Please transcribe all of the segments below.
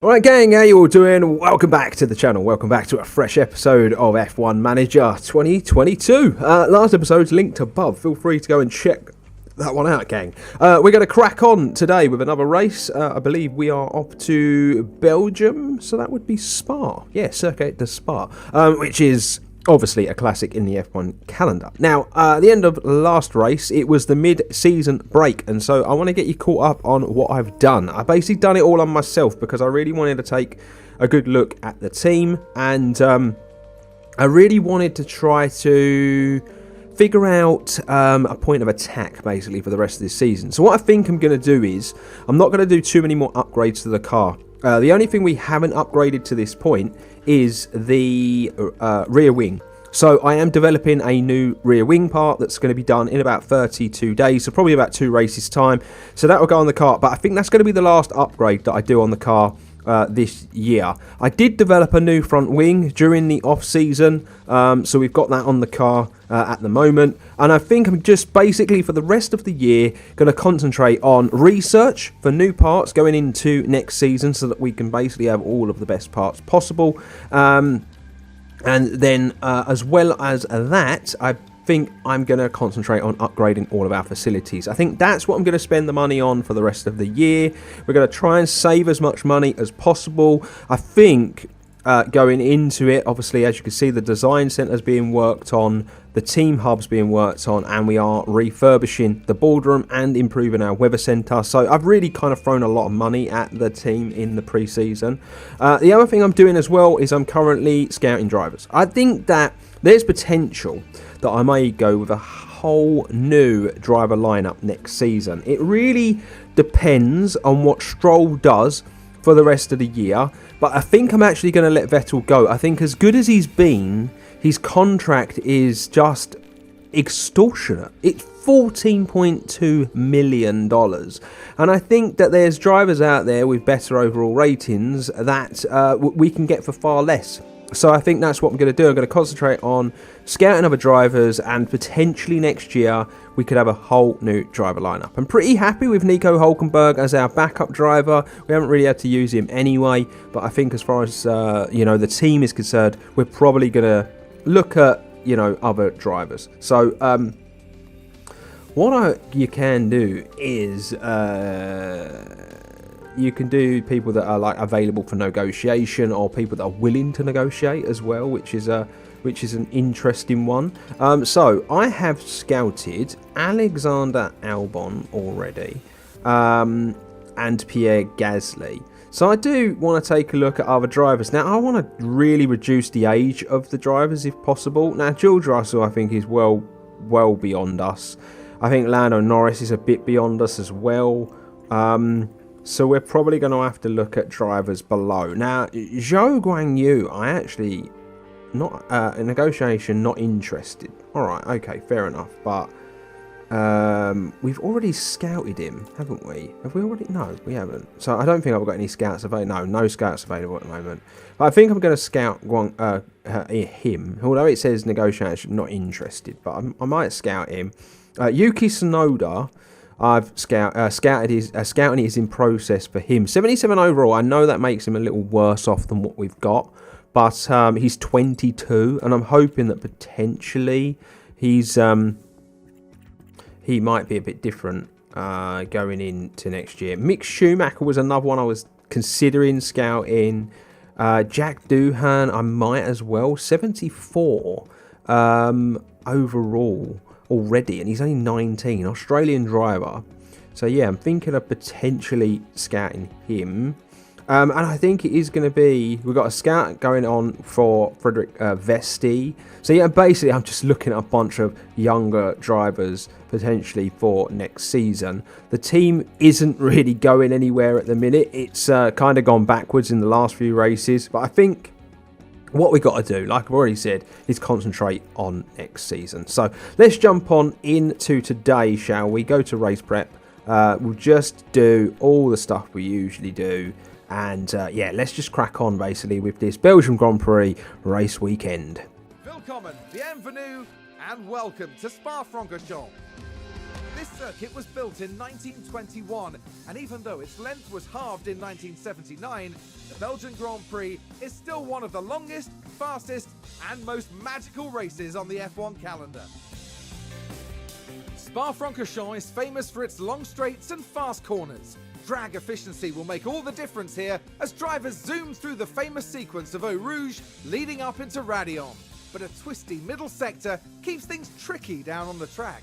Alright gang, how you all doing? Welcome back to the channel, welcome back to a fresh episode of F1 Manager 2022. Last episode's linked above, feel free to go and check that one out gang. We're going to crack on today with another race. I believe we are off to Belgium, so that would be Spa. Yeah, Circuit de Spa, which is obviously a classic in the F1 calendar. Now, at the end of last race, it was the mid-season break, and so I want to get you caught up on what I've done. I've basically done it all on myself because I really wanted to take a good look at the team, and I really wanted to try to figure out a point of attack, basically, for the rest of this season. So what I think I'm going to do is, I'm not going to do too many more upgrades to the car. The only thing we haven't upgraded to this point is the rear wing. So I am developing a new rear wing part that's going to be done in about 32 days, so probably about 2 races time. So that will go on the car, but I think that's going to be the last upgrade that I do on the car this year. I did develop a new front wing during the off season, so we've got that on the car at the moment, and I think I'm just basically for the rest of the year going to concentrate on research for new parts going into next season so that we can basically have all of the best parts possible, and then as well as that, I think I'm going to concentrate on upgrading all of our facilities. I think that's what I'm going to spend the money on for the rest of the year. We're going to try and save as much money as possible. I think going into it, obviously, as you can see, the design centre is being worked on, the team hub's being worked on, and we are refurbishing the boardroom and improving our weather centre. So I've really kind of thrown a lot of money at the team in the pre-season. The other thing I'm doing as well is I'm currently scouting drivers. I think that there's potential that I may go with a whole new driver lineup next season. It really depends on what Stroll does for the rest of the year, but I think I'm actually going to let Vettel go. I think as good as he's been, his contract is just extortionate. It's $14.2 million, and I think that there's drivers out there with better overall ratings that we can get for far less. So I think that's what I'm going to do. I'm going to concentrate on scouting other drivers, and potentially next year we could have a whole new driver lineup. I'm pretty happy with Nico Hülkenberg as our backup driver. We haven't really had to use him anyway, but I think as far as the team is concerned, we're probably going to look at other drivers. So what you can do is you can do people that are like available for negotiation, or people that are willing to negotiate as well, which is an interesting one. So I have scouted Alexander Albon already, and Pierre Gasly. So I do want to take a look at other drivers. Now I want to really reduce the age of the drivers if possible. Now George Russell I think is well beyond us. I think Lando Norris is a bit beyond us as well. So we're probably going to have to look at drivers below. Now, Zhou Guanyu, I actually, not a negotiation, not interested. All right, okay, fair enough. But we've already scouted him, haven't we? Have we already? No, we haven't. So I don't think I've got any scouts available. No scouts available at the moment. But I think I'm going to scout him. Although it says negotiation, not interested. But I might scout him. Yuki Tsunoda, I've scouting is in process for him. 77 overall. I know that makes him a little worse off than what we've got, but he's 22, and I'm hoping that potentially he might be a bit different going into next year. Mick Schumacher was another one I was considering scouting. Jack Doohan, I might as well. 74 overall already, and he's only 19, Australian driver. So yeah, I'm thinking of potentially scouting him, and I think it is going to be, we've got a scout going on for Frederick Vesti. So yeah, basically I'm just looking at a bunch of younger drivers potentially for next season. The team isn't really going anywhere at the minute. It's kind of gone backwards in the last few races, but I think what we got to do, like I've already said, is concentrate on next season. So let's jump on into today, shall we? Go to race prep. We'll just do all the stuff we usually do. And yeah, let's just crack on basically with this Belgian Grand Prix race weekend. Willkommen, bienvenue, and welcome to Spa-Francorchamps. This circuit was built in 1921, and even though its length was halved in 1979, the Belgian Grand Prix is still one of the longest, fastest, and most magical races on the F1 calendar. Spa-Francorchamps is famous for its long straights and fast corners. Drag efficiency will make all the difference here as drivers zoom through the famous sequence of Eau Rouge leading up into Raidillon. But a twisty middle sector keeps things tricky down on the track.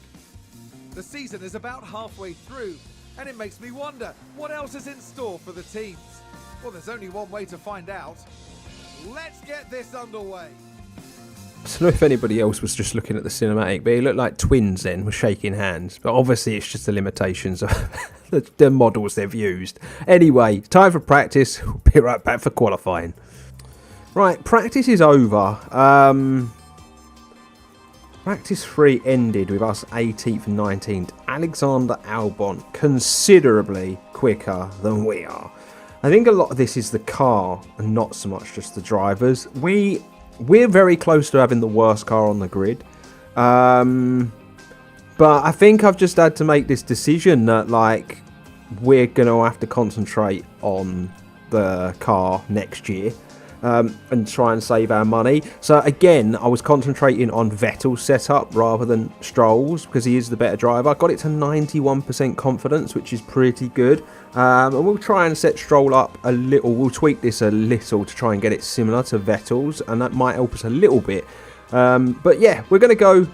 The season is about halfway through, and it makes me wonder what else is in store for the teams. Well, there's only one way to find out. Let's get this underway. I don't know if anybody else was just looking at the cinematic, but it looked like twins then were shaking hands. But obviously it's just the limitations of the models they've used. Anyway, time for practice. We'll be right back for qualifying. Right, practice is over. Practice 3 ended with us 18th and 19th. Alexander Albon considerably quicker than we are. I think a lot of this is the car and not so much just the drivers. We're very close to having the worst car on the grid. But I think I've just had to make this decision that, like, we're going to have to concentrate on the car next year and try and save our money. So, again, I was concentrating on Vettel's setup rather than Stroll's because he is the better driver. I got it to 91% confidence, which is pretty good. And we'll try and set Stroll up a little. We'll tweak this a little to try and get it similar to Vettel's, and that might help us a little bit. But yeah, we're going to go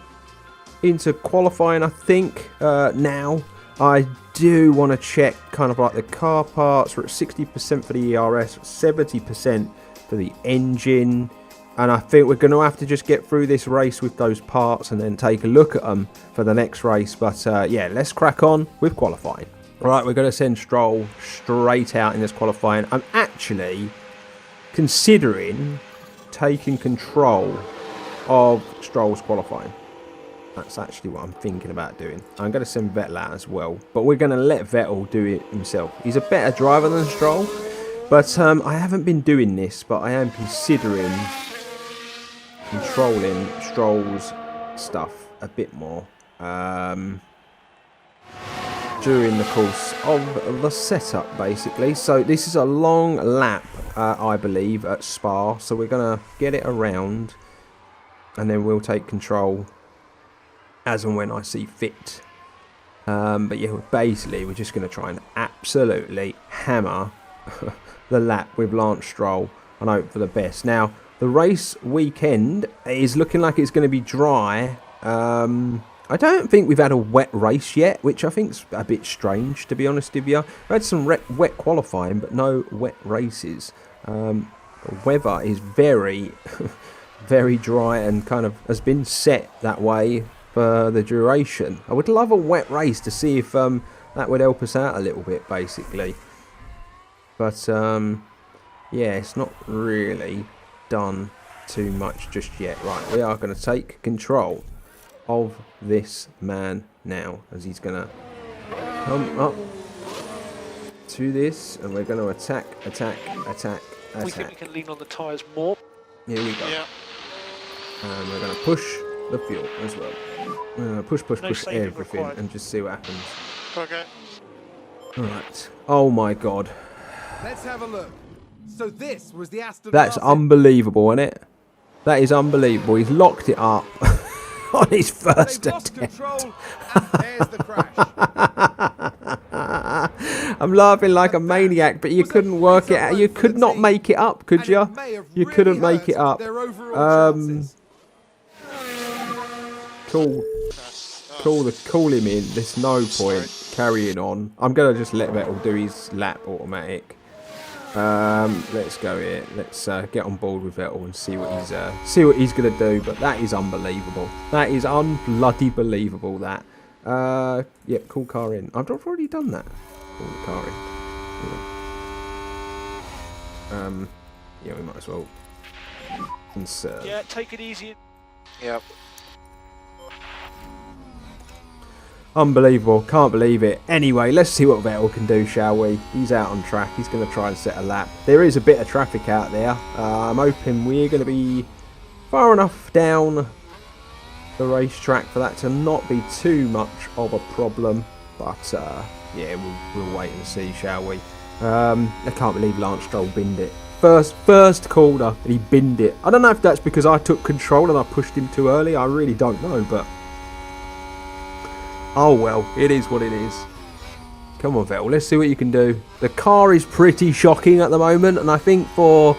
into qualifying, I think, now. I do want to check kind of like the car parts. We're at 60% for the ERS, 70% for the engine. And I think we're going to have to just get through this race with those parts and then take a look at them for the next race. But yeah, let's crack on with qualifying. Right, we're going to send Stroll straight out in this qualifying. I'm actually considering taking control of Stroll's qualifying. That's actually what I'm thinking about doing. I'm going to send Vettel out as well, but we're going to let Vettel do it himself. He's a better driver than Stroll, but I haven't been doing this, but I am considering controlling Stroll's stuff a bit more during the course of the setup, basically. So this is a long lap, I believe, at Spa, so we're going to get it around and then we'll take control as and when I see fit. But yeah, basically we're just going to try and absolutely hammer the lap with Lance Stroll and hope for the best. Now, the race weekend is looking like it's going to be dry. I don't think we've had a wet race yet, which I think's a bit strange, to be honest with you. We've had some wet qualifying, but no wet races. The weather is very, very dry and kind of has been set that way for the duration. I would love a wet race to see if that would help us out a little bit, basically. But yeah, it's not really done too much just yet. Right, we are going to take control of this man now as he's going to come up to this and we're going to attack. We think we can lean on the tyres more. Here we go. Yeah. And we're going to push the fuel as well. Push everything required. and just see what happens. Okay. Alright. Oh my god. Let's have a look. So this was the Aston. That's unbelievable, isn't it? That is unbelievable. He's locked it up on his first attempt. Control, and there's the crash. I'm laughing like a maniac, but you couldn't work it out. You could not make it up, could you? You couldn't make it up. Call him in. There's no point carrying on. I'm gonna just let Vettel do his lap automatic. Let's go here. Let's get on board with Vettel and see what he's gonna do. But that is unbelievable. That is unbloody believable. That. Yep. Call car in. I've already done that. Call the car in. Yeah, we might as well insert. Yeah, take it easy. Yep. Unbelievable. Can't believe it. Anyway, let's see what Vettel can do, shall we? He's out on track. He's going to try and set a lap. There is a bit of traffic out there. I'm hoping we're going to be far enough down the racetrack for that to not be too much of a problem. But yeah, we'll wait and see, shall we? I can't believe Lance Stroll binned it. First corner, and he binned it. I don't know if that's because I took control and I pushed him too early. I really don't know, but oh well, it is what it is. Come on, Vettel, let's see what you can do. The car is pretty shocking at the moment, and I think for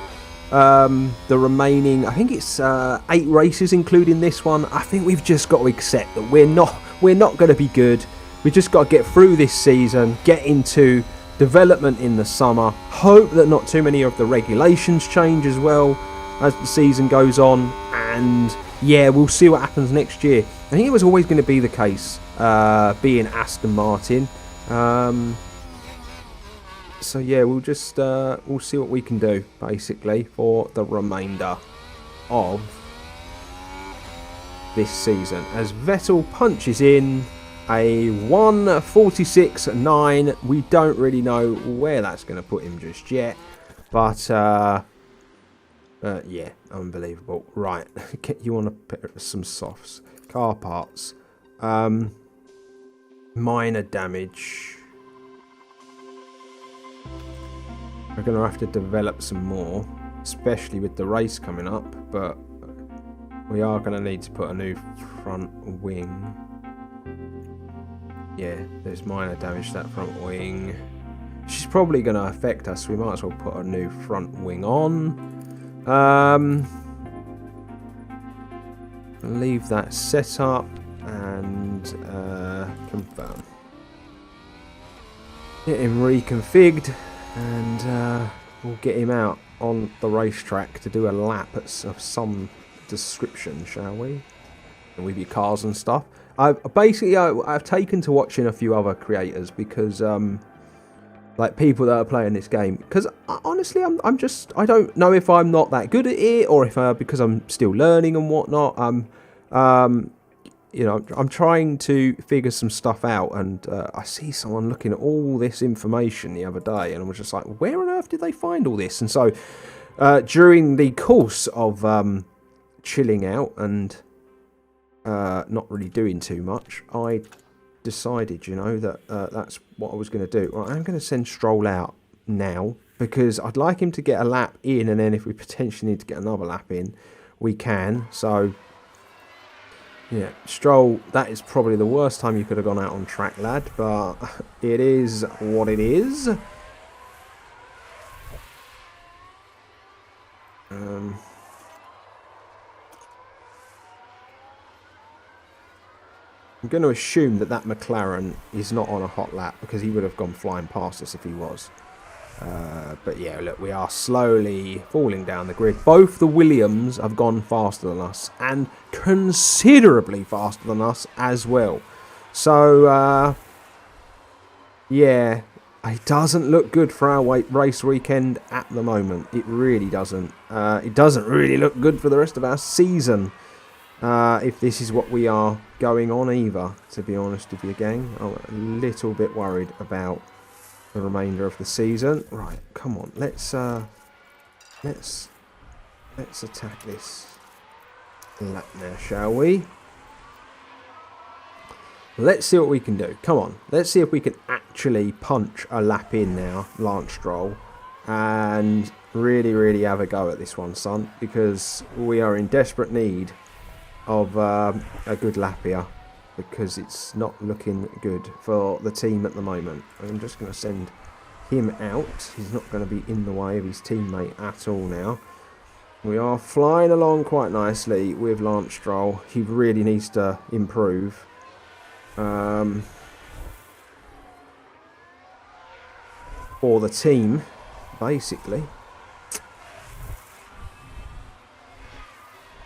the remaining, I think it's 8 races, including this one, I think we've just got to accept that we're not going to be good. We've just got to get through this season, get into development in the summer, hope that not too many of the regulations change as well as the season goes on, and yeah, we'll see what happens next year. I think it was always going to be the case, being Aston Martin. So yeah, we'll just we'll see what we can do basically for the remainder of this season as Vettel punches in a 1:46.9. We don't really know where that's going to put him just yet, but yeah, unbelievable. Right, you want to put some softs, car parts, minor damage. We're going to have to develop some more, especially with the race coming up, but we are going to need to put a new front wing. Yeah, there's minor damage to that front wing. She's probably going to affect us. We might as well put a new front wing on. Leave that set up and confirm. Get him reconfigured and we'll get him out on the racetrack to do a lap of some description, shall we? And with your cars and stuff. I've taken to watching a few other creators because like people that are playing this game, because honestly I don't know if I'm not that good at it or if because I'm still learning and whatnot. You know, I'm trying to figure some stuff out, and I see someone looking at all this information the other day, and I was just like, where on earth did they find all this? And so during the course of chilling out and not really doing too much, I decided, you know, that that's what I was going to do. Well, I'm going to send Stroll out now because I'd like him to get a lap in, and then if we potentially need to get another lap in, we can. So yeah, Stroll, that is probably the worst time you could have gone out on track, lad, but it is what it is. I'm going to assume that McLaren is not on a hot lap because he would have gone flying past us if he was. But yeah, look, we are slowly falling down the grid. Both the Williams have gone faster than us, and considerably faster than us as well. So, yeah, it doesn't look good for our race weekend at the moment. It really doesn't. It doesn't really look good for the rest of our season. If this is what we are going on either, to be honest with you, gang. I'm a little bit worried about the remainder of the season. Right, come on, let's attack this lap now, shall we? Let's see what we can do. Come on, let's see if we can actually punch a lap in now, Lance Stroll, and really have a go at this one, son, because we are in desperate need of a good lap here, because it's not looking good for the team at the moment. I'm just going to send him out. He's not going to be in the way of his teammate at all now. We are flying along quite nicely with Lance Stroll. He really needs to improve. For the team, basically.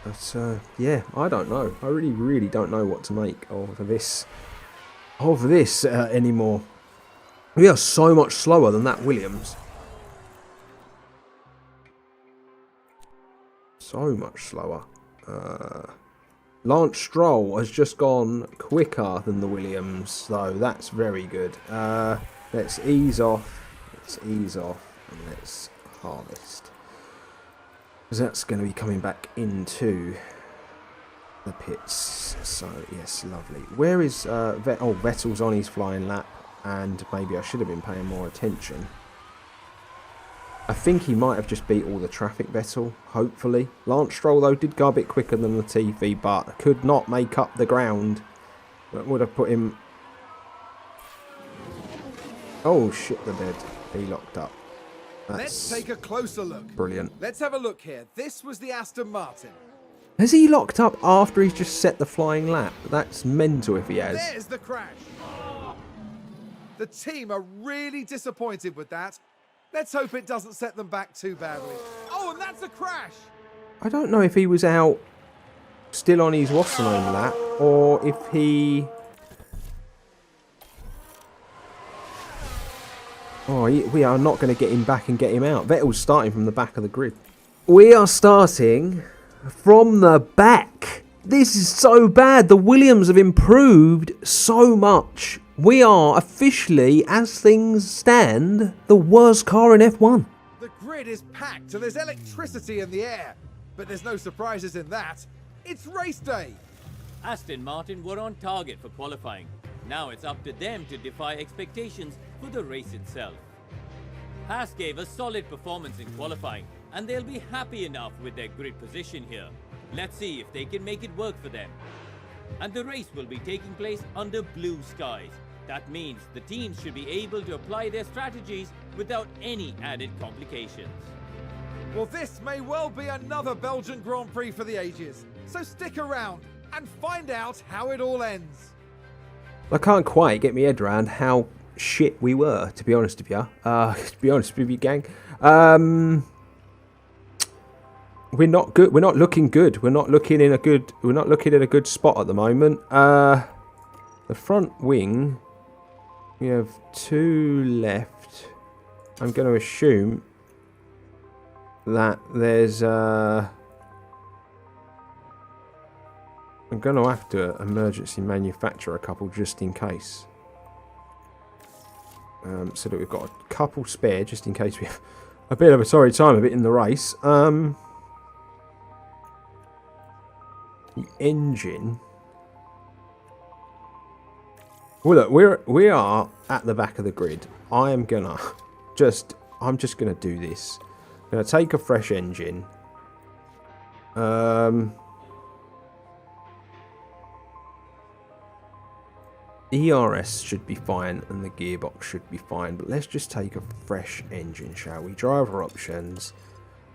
But yeah, I don't know. I really don't know what to make of this anymore. We are so much slower than that Williams. So much slower. Lance Stroll has just gone quicker than the Williams, though. That's very good. Let's ease off. And let's harvest. Because that's going to be coming back into the pits. So, yes, lovely. Where is Vettel's on his flying lap, and maybe I should have been paying more attention. I think he might have just beat all the traffic, Vettel, hopefully. Lance Stroll, though, did go a bit quicker than Latifi, but could not make up the ground. That would have put him... Oh, shit, the bed. He locked up. Let's take a closer look. Brilliant. Let's have a look here. This was the Aston Martin. Has he locked up after he's just set the flying lap? That's mental if he has. There's the crash. The team are really disappointed with that. Let's hope it doesn't set them back too badly. Oh, and that's a crash. I don't know if he was out still on his Wasserman lap or if he... Oh, we are not going to get him back and get him out. Vettel's starting from the back of the grid. We are starting from the back. This is so bad. The Williams have improved so much. We are officially, as things stand, the worst car in F1. The grid is packed and there's electricity in the air. But there's no surprises in that. It's race day. Aston Martin were on target for qualifying. Now it's up to them to defy expectations for the race itself. Haas gave a solid performance in qualifying, and they'll be happy enough with their grid position here. Let's see if they can make it work for them. And the race will be taking place under blue skies. That means the teams should be able to apply their strategies without any added complications. Well, this may well be another Belgian Grand Prix for the ages. So stick around and find out how it all ends. I can't quite get my head around how shit we were, to be honest with you. To be honest with you, gang. We're not good. We're not looking good. We're not looking in a good spot at the moment. The front wing, we have 2 left. I'm going to assume that there's I'm going to have to emergency manufacture a couple just in case. So that we've got a couple spare just in case we have a bit of a sorry time of it in the race. The engine. Well, look, we are at the back of the grid. I'm just gonna do this. I'm gonna take a fresh engine. ERS should be fine and the gearbox should be fine, but let's just take a fresh engine, shall we? Driver options.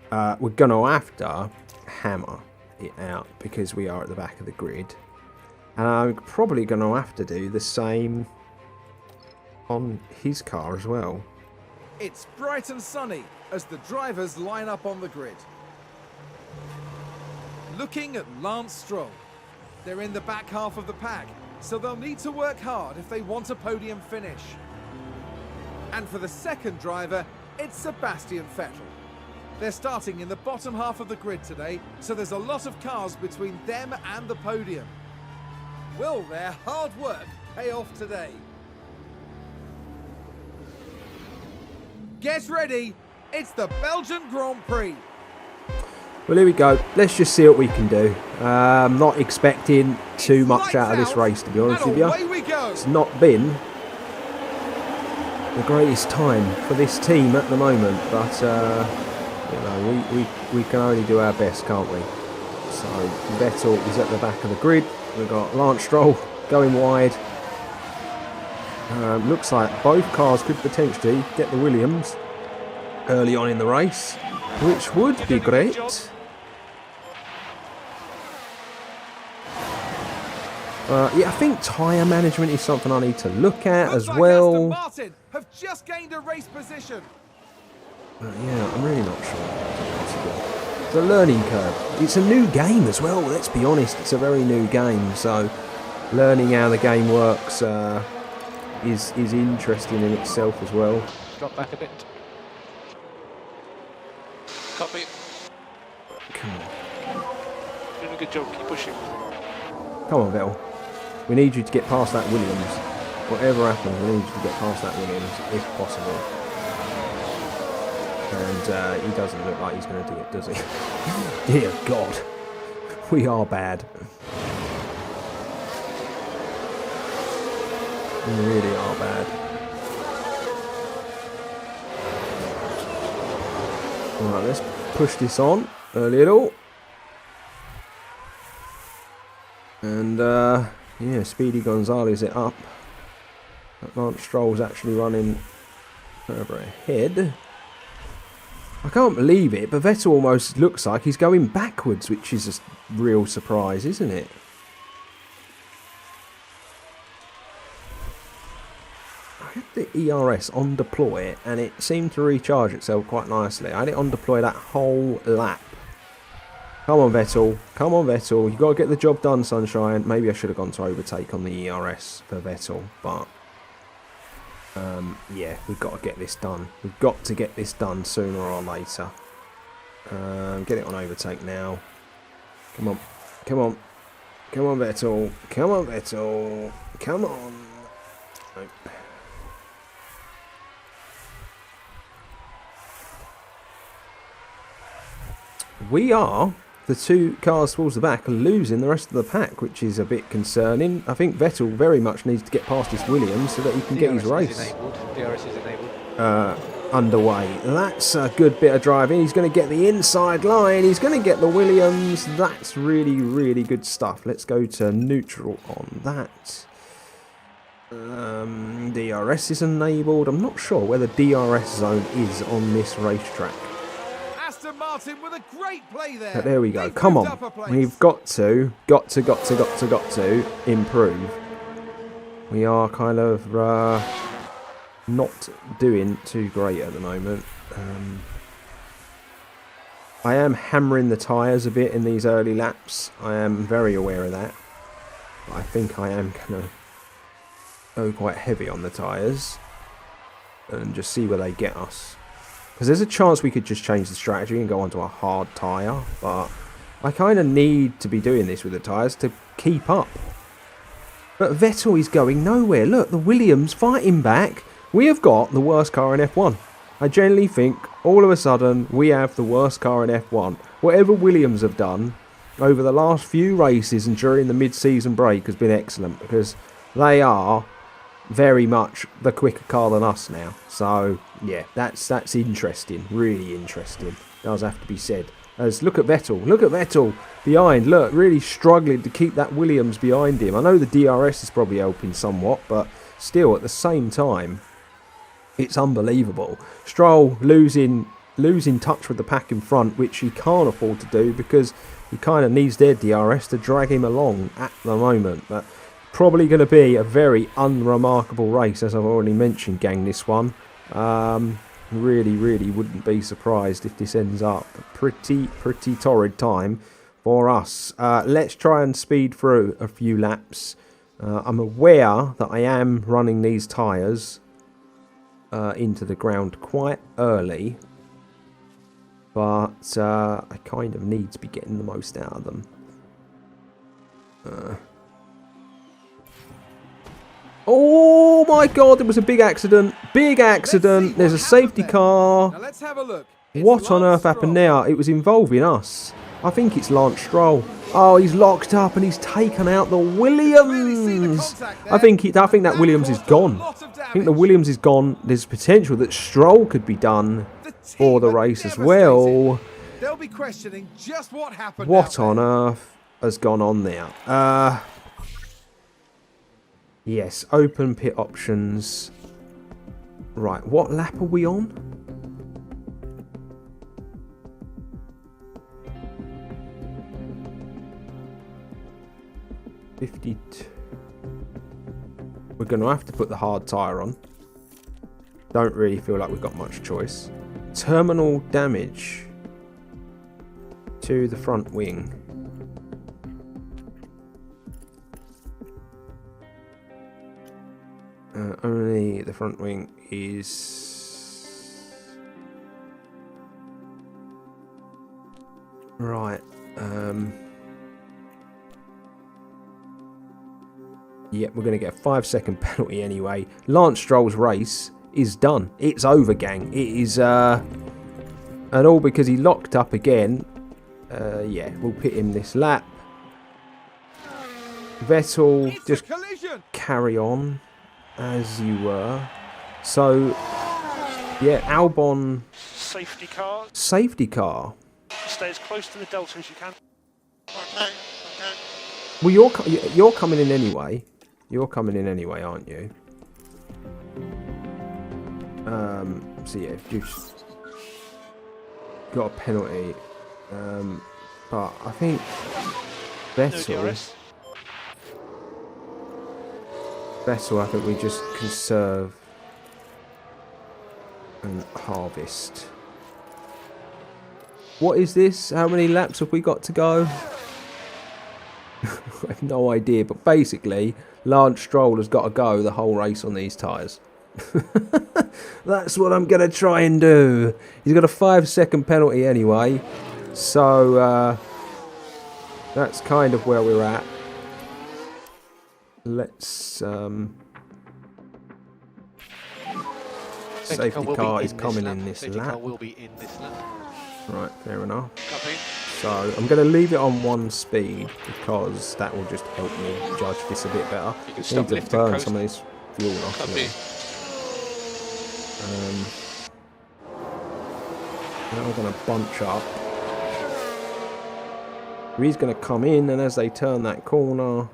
We're gonna have to hammer it out because we are at the back of the grid, and I'm probably gonna have to do the same on his car as well. It's bright and sunny as the drivers line up on the grid. Looking at Lance Stroll. They're in the back half of the pack, so they'll need to work hard if they want a podium finish. And for the second driver, it's Sebastian Vettel. They're starting in the bottom half of the grid today, so there's a lot of cars between them and the podium. Will their hard work pay off today? Get ready, it's the Belgian Grand Prix. Well, here we go. Let's just see what we can do. I'm not expecting too much out of this race, to be honest with you. It's not been the greatest time for this team at the moment, but you know, we can only do our best, can't we? So Vettel is at the back of the grid. We've got Lance Stroll going wide. Looks like both cars could potentially get the Williams early on in the race, which would be great. Yeah, I think tyre management is something I need to look at as well. Aston Martin have just gained a race position. Yeah, I'm really not sure. It's a learning curve. It's a new game as well, let's be honest. It's a very new game, so learning how the game works is interesting in itself as well. Drop back a bit. Copy. Come on. Doing a good job, keep pushing. Come on, Vettel. We need you to get past that Williams. Whatever happens, we need you to get past that Williams, if possible. And he doesn't look like he's going to do it, does he? Dear God. We are bad. We really are bad. Alright, let's push this on a little. And, yeah, Speedy Gonzalez it up. Lance Stroll's actually running further ahead. I can't believe it, but Vettel almost looks like he's going backwards, which is a real surprise, isn't it? I had the ERS on deploy, and it seemed to recharge itself quite nicely. I had it on deploy that whole lap. Come on, Vettel. Come on, Vettel. You've got to get the job done, Sunshine. Maybe I should have gone to overtake on the ERS for Vettel, but... yeah, we've got to get this done. We've got to get this done sooner or later. Get it on overtake now. Come on. Come on. Come on, Vettel. Come on, Vettel. Come on. Nope. We are, the two cars towards the back, are losing the rest of the pack, which is a bit concerning. I think Vettel very much needs to get past this Williams so that he can get his race underway. That's a good bit of driving. He's going to get the inside line. He's going to get the Williams. That's really, really good stuff. Let's go to neutral on that. DRS is enabled. I'm not sure where the DRS zone is on this racetrack. Aston Martin with a great play there. But there we go. Come on. We've got to improve. We are kind of not doing too great at the moment. I am hammering the tyres a bit in these early laps. I am very aware of that. But I think I am going to go quite heavy on the tyres and just see where they get us. Because there's a chance we could just change the strategy and go onto a hard tyre, but I kind of need to be doing this with the tyres to keep up. But Vettel is going nowhere. Look, the Williams fighting back. We have got the worst car in F1. I generally think all of a sudden we have the worst car in F1. Whatever Williams have done over the last few races and during the mid-season break has been excellent, because they are very much the quicker car than us now. So yeah, that's interesting, really interesting. Does have to be said. As look at Vettel behind. Look, really struggling to keep that Williams behind him. I know the DRS is probably helping somewhat, but still at the same time, it's unbelievable. Stroll losing touch with the pack in front, which he can't afford to do because he kind of needs their DRS to drag him along at the moment. But probably going to be a very unremarkable race, as I've already mentioned, gang, this one. Really wouldn't be surprised if this ends up a pretty torrid time for us. Let's try and speed through a few laps. I'm aware that I am running these tyres into the ground quite early, but I kind of need to be getting the most out of them. Oh my god, there was a big accident. There's a safety car. Now let's have a look. What on earth happened now? It was involving us. I think it's Lance Stroll. Oh, he's locked up and he's taken out the Williams. I think that Williams is gone. I think the Williams is gone. There's potential that Stroll could be done for the race as well. They'll be questioning just what happened. What on earth has gone on there? Yes, open pit options. Right, what lap are we on? .52. We're going to have to put the hard tyre on. Don't really feel like we've got much choice. Terminal damage to the front wing. Only the front wing is... Right. Yep, we're going to get a 5-second penalty anyway. Lance Stroll's race is done. It's over, gang. It is... and all because he locked up again. Yeah, we'll pit him this lap. Vettel, It's just a collision. carry on as you were. So, yeah, Albon, Safety car. safety car. Stay as close to the delta as you can. Well, you're coming in anyway. You're coming in anyway, aren't you? So yeah, you've got a penalty. But I think Vettel, I think we just conserve and harvest. What is this? How many laps have we got to go? I have no idea, but basically, Lance Stroll has got to go the whole race on these tyres. That's what I'm going to try and do. He's got a 5-second penalty anyway, so that's kind of where we're at. Let's safety car is coming in this lap. Will be in this lap. Right, fair enough. Copy. So I'm going to leave it on 1 speed because that will just help me judge this a bit better. You can Need stop to lifting burn coast. some of this fuel off. Copy. Now we're going to bunch up. He's going to come in, and as they turn that corner,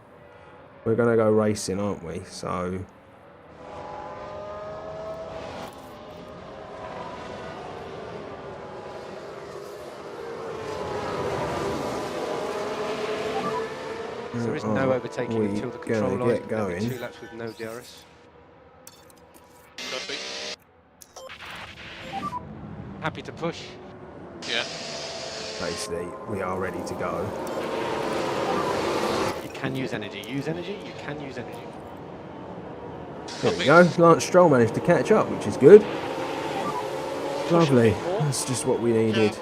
we're going to go racing, aren't we? So There is no overtaking until the control gonna line. get going. 2 laps with no DRS. Copy. Happy to push. Yeah. basically, we are ready to go. You can use energy. Use energy. You can use energy. There we go. Lance Stroll managed to catch up, which is good. Lovely. That's just what we needed.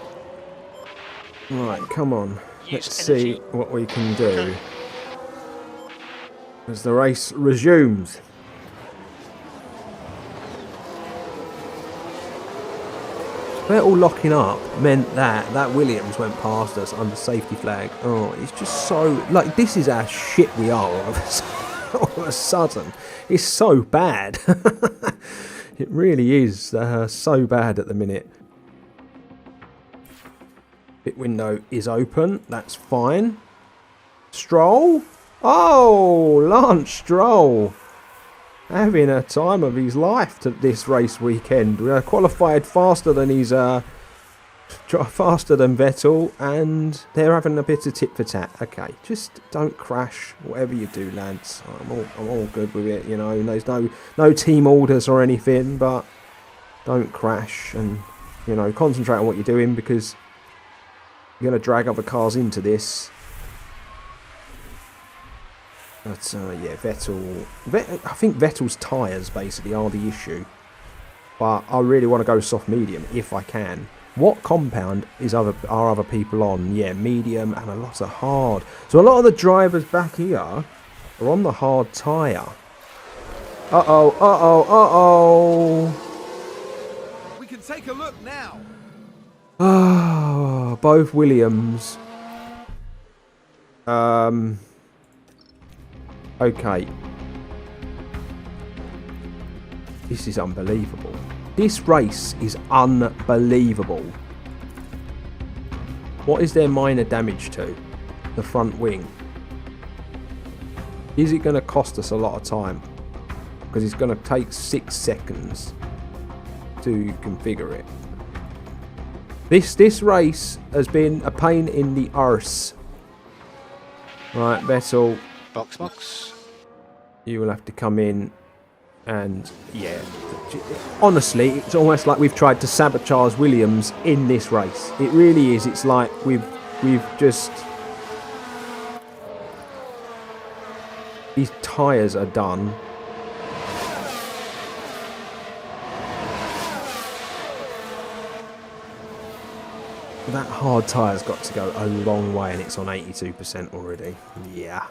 Right, come on. Let's see what we can do as the race resumes. They're all locking up meant that Williams went past us under safety flag. Oh, it's just so, like, this is how shit we are all of a sudden. It's so bad. It really is so bad at the minute. Pit window is open. That's fine. Stroll? Oh, Lance Stroll. Having a time of his life to this race weekend. Qualified faster than faster than Vettel, and they're having a bit of tit for tat. Okay, just don't crash. Whatever you do, Lance, I'm all good with it. You know, there's no team orders or anything, but don't crash and concentrate on what you're doing because you're going to drag other cars into this. But yeah, Vettel. I think Vettel's tyres basically are the issue. But I really want to go soft medium if I can. What compound are other people on? Yeah, medium and a lot of hard. So a lot of the drivers back here are on the hard tyre. We can take a look now. Ah, both Williams. Okay. This is unbelievable. This race is unbelievable. What is their minor damage to? The front wing. Is it going to cost us a lot of time? Because it's going to take 6 seconds to configure it. This race has been a pain in the arse. Right, Vettel. Box. You will have to come in and, yeah. Honestly, it's almost like we've tried to sabotage Williams in this race. It really is. It's like we've just... These tyres are done. That hard tyre's got to go a long way and it's on 82% already. Yeah.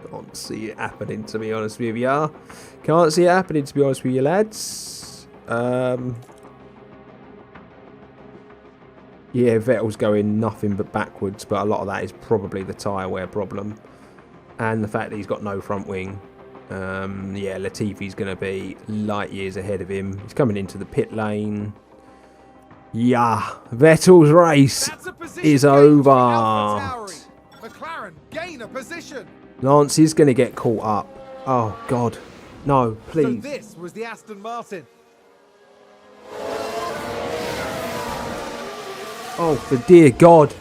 Can't see it happening, to be honest with you. Can't see it happening, to be honest with you, lads. Yeah, Vettel's going nothing but backwards, but a lot of that is probably the tyre wear problem. and the fact that he's got no front wing. Yeah, Latifi's going to be light years ahead of him. He's coming into the pit lane. Yeah, Vettel's race is over. McLaren gain a position. Lance is going to get caught up. Oh, God. No, please. So this was the Aston Martin. Oh, for dear God.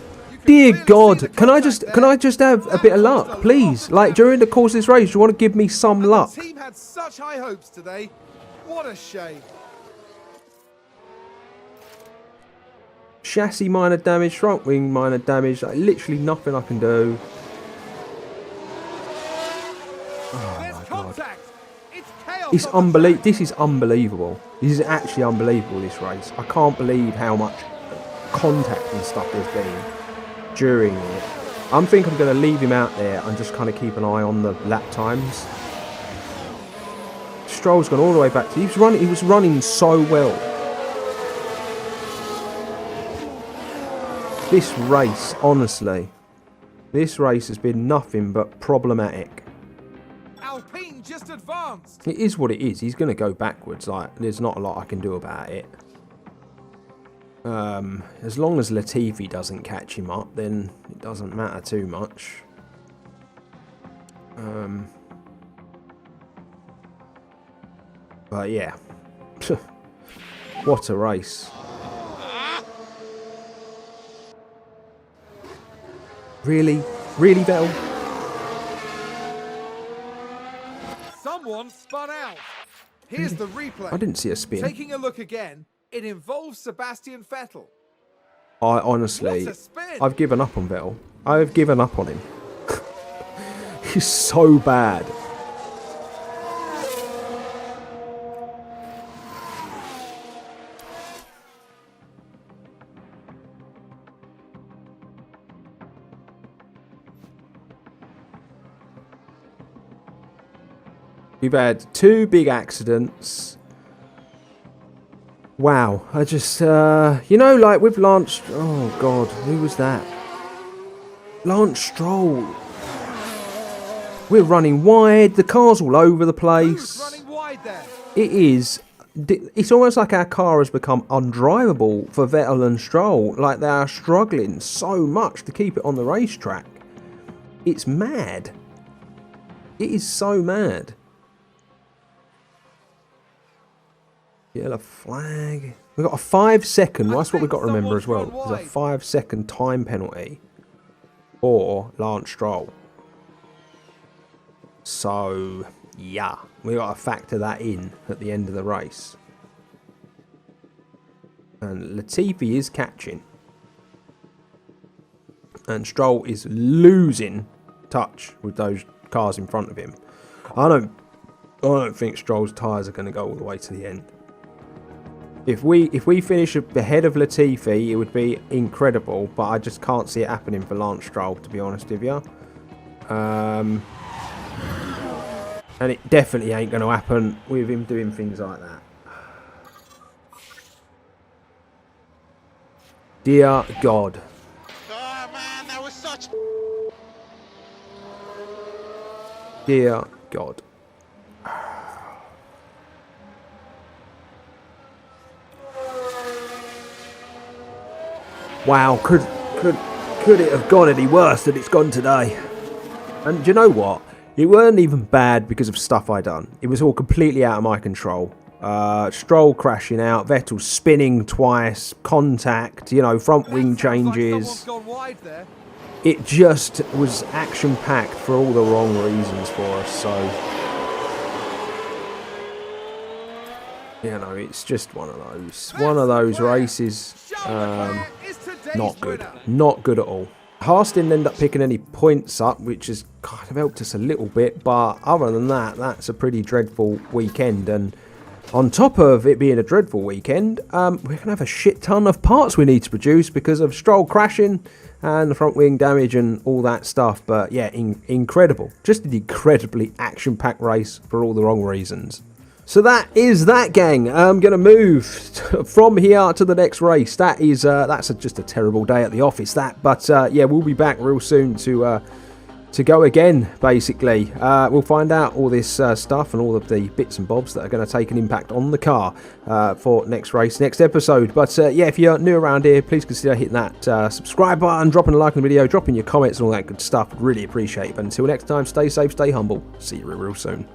Dear God, can I just have a bit of luck, please? Like, during the course of this race, you want to give me some luck? The team had such high hopes today. What a shame. Chassis minor damage, front wing minor damage, like literally nothing I can do. Oh my God. It's unbelievable. This is unbelievable. This is actually unbelievable, this race. I can't believe how much contact and stuff there's been during it. I think I'm going to leave him out there and just kind of keep an eye on the lap times. Stroll's gone all the way back to... He was running so well. This race, honestly, this race has been nothing but problematic. Alpine just advanced. It is what it is. He's going to go backwards. Like, there's not a lot I can do about it. As long as Latifi doesn't catch him up, then it doesn't matter too much. But yeah, what a race. Really? Really, Vettel? Someone spun out. Here's the replay. I didn't see a spin. Taking a look again, it involves Sebastian Vettel. I honestly, What a spin. I've given up on Vettel. I've given up on him. He's so bad. We've had 2 big accidents. Wow, I just, you know, like with Lance... Oh, God, who was that? Lance Stroll. We're running wide. The car's all over the place. Who's running wide there? It is... It's almost like our car has become undrivable for Vettel and Stroll. Like, they are struggling so much to keep it on the racetrack. It's mad. It is so mad. Yellow flag. We've got a 5-second. That's what we've got to remember as well. There's a 5-second time penalty for Lance Stroll. So, yeah. We've got to factor that in at the end of the race. And Latifi is catching. And Stroll is losing touch with those cars in front of him. I don't think Stroll's tyres are going to go all the way to the end. If we finish ahead of Latifi, it would be incredible, but I just can't see it happening for Lance Stroll, to be honest with you. And it definitely ain't going to happen with him doing things like that. Dear God. Oh man, that was such... Dear God. Wow, could it have gone any worse than it's gone today? And do you know what? It weren't even bad because of stuff I done. It was all completely out of my control. Stroll crashing out, Vettel spinning twice, contact, you know, front wing changes. It just was action-packed for all the wrong reasons for us, so... You know, it's just one of those races. Not good. Not good at all. Haas didn't end up picking any points up, which has kind of helped us a little bit. But other than that, that's a pretty dreadful weekend. And on top of it being a dreadful weekend, we're going to have a shit ton of parts we need to produce because of Stroll crashing and the front wing damage and all that stuff. But yeah, incredible. Just an incredibly action-packed race for all the wrong reasons. So that is that, gang. I'm going to move from here to the next race. That's just a terrible day at the office, that. But yeah, we'll be back real soon to to go again, basically. We'll find out all this stuff and all of the bits and bobs that are going to take an impact on the car for next race, next episode. But yeah, if you're new around here, please consider hitting that subscribe button, dropping a like on the video, dropping your comments and all that good stuff. Really appreciate it. But until next time, stay safe, stay humble. See you real soon.